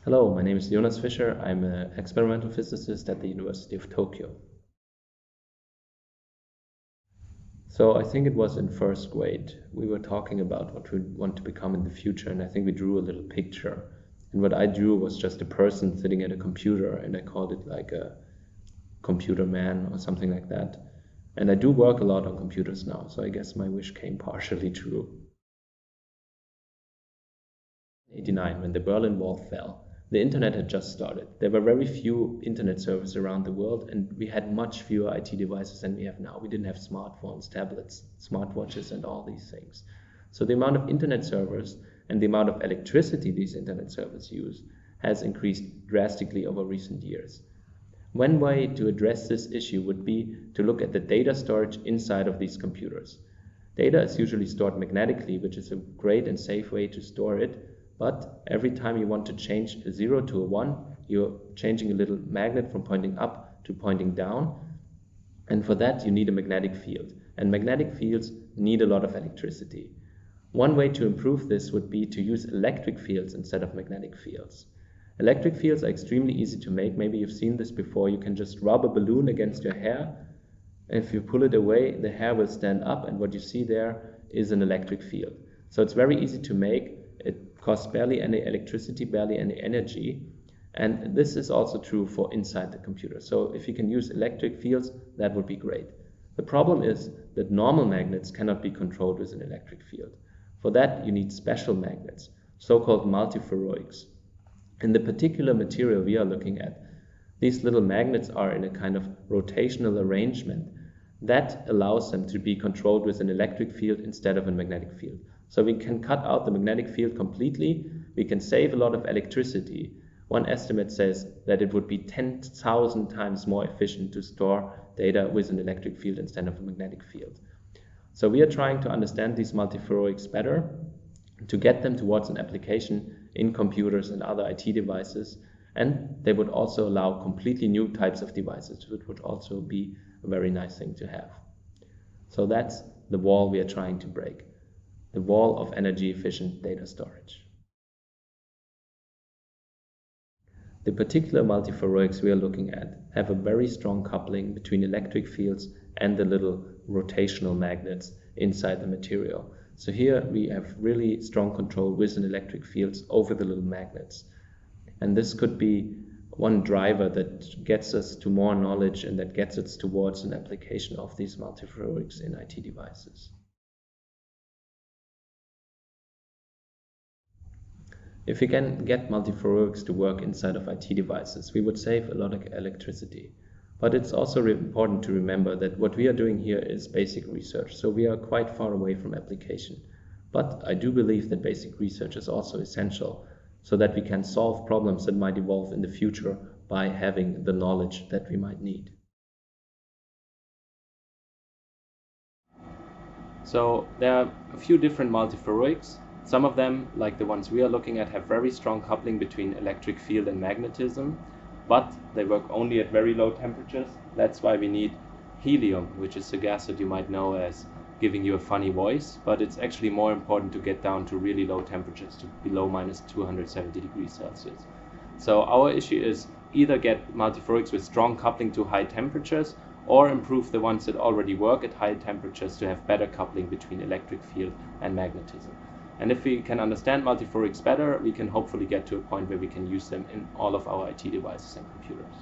Hello, my name is Jonas Fischer. I'm an experimental physicist at the University of Tokyo. So I think it was in first grade. We were talking about what we want to become in the future, and I think we drew a little picture. And what I drew was just a person sitting at a computer, and I called it like a computer man or something like that. And I do work a lot on computers now, so I guess my wish came partially true. In 1989, when the Berlin Wall fell, the internet had just started. There were very few internet servers around the world, and we had much fewer IT devices than we have now. We didn't have smartphones, tablets, smartwatches, and all these things. So the amount of internet servers and the amount of electricity these internet servers use has increased drastically over recent years. One way to address this issue would be to look at the data storage inside of these computers. Data is usually stored magnetically, which is a great and safe way to store it. But every time you want to change a 0 to a 1, you're changing a little magnet from pointing up to pointing down. And for that, you need a magnetic field. And magnetic fields need a lot of electricity. One way to improve this would be to use electric fields instead of magnetic fields. Electric fields are extremely easy to make. Maybe you've seen this before. You can just rub a balloon against your hair. And if you pull it away, the hair will stand up. And what you see there is an electric field. So it's very easy to make. It costs barely any electricity, barely any energy. And this is also true for inside the computer. So if you can use electric fields, that would be great. The problem is that normal magnets cannot be controlled with an electric field. For that, you need special magnets, so-called multifuroics. In the particular material we are looking at, these little magnets are in a kind of rotational arrangement that allows them to be controlled with an electric field instead of a magnetic field. So we can cut out the magnetic field completely. We can save a lot of electricity. One estimate says that it would be 10,000 times more efficient to store data with an electric field instead of a magnetic field. So we are trying to understand these multifuroics better to get them towards an application in computers and other IT devices. And they would also allow completely new types of devices, which would also be a very nice thing to have. So that's the wall we are trying to break. The wall of energy-efficient data storage. The particular multifuroics we are looking at have a very strong coupling between electric fields and the little rotational magnets inside the material. So here we have really strong control with an electric fields over the little magnets. And this could be one driver that gets us to more knowledge and that gets us towards an application of these multifuroics in IT devices. If we can get multifuroics to work inside of IT devices, we would save a lot of electricity. But it's also important to remember that what we are doing here is basic research, so we are quite far away from application. But I do believe that basic research is also essential so that we can solve problems that might evolve in the future by having the knowledge that we might need. So there are a few different multifuroics. Some of them, like the ones we are looking at, have very strong coupling between electric field and magnetism, but they work only at very low temperatures. That's why we need helium, which is a gas that you might know as giving you a funny voice, but it's actually more important to get down to really low temperatures, to below minus 270 degrees Celsius. So our issue is either get multifuroics with strong coupling to high temperatures, or improve the ones that already work at high temperatures to have better coupling between electric field and magnetism. And if we can understand multifuroics better, we can hopefully get to a point where we can use them in all of our IT devices and computers.